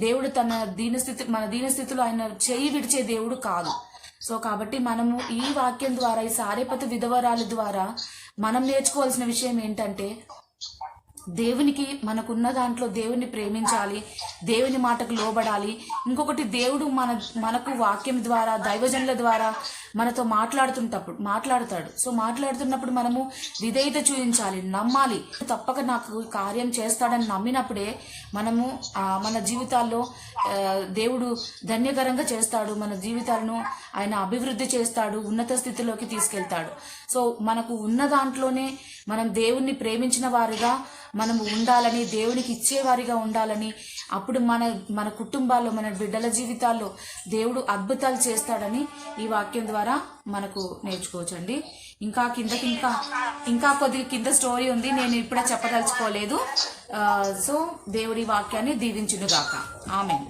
దేవుడు మన దీనస్థితిలో ఆయన చేయి విడిచే దేవుడు కాదు. సో కాబట్టి మనము ఈ వాక్యం ద్వారా, ఈ సారేపతు విధవరాలు ద్వారా మనం నేర్చుకోవాల్సిన విషయం ఏంటంటే, దేవునికి మనకున్న దాంట్లో దేవుని ప్రేమించాలి, దేవుని మాటకు లోబడాలి. ఇంకొకటి, దేవుడు మనకు వాక్యం ద్వారా, దైవజనుల ద్వారా మనతో మాట్లాడతాడు. సో మాట్లాడుతున్నప్పుడు మనము విధేయత చూపించాలి, నమ్మాలి. తప్పక నాకు కార్యం చేస్తాడని నమ్మినప్పుడే మనము మన జీవితాల్లో దేవుడు ధన్యకరంగా చేస్తాడు, మన జీవితాలను ఆయన అభివృద్ధి చేస్తాడు, ఉన్నత స్థితిలోకి తీసుకెళ్తాడు. సో మనకు ఉన్న దాంట్లోనే మనం దేవుణ్ణి ప్రేమించిన వారిగా మనము ఉండాలని, దేవునికి ఇచ్చేవారిగా ఉండాలని, అప్పుడు మన కుటుంబాల్లో, మన బిడ్డల జీవితాల్లో దేవుడు అద్భుతాలు చేస్తాడని ఈ వాక్యం ద్వారా మనకు నేర్చుకోవచ్చండి. ఇంకా కొద్దిగా కింద స్టోరీ ఉంది, నేను ఇప్పుడే చెప్పదలుచుకోలేదు. సో దేవుడి వాక్యాన్ని దీవించునుగాక. ఆమేన్.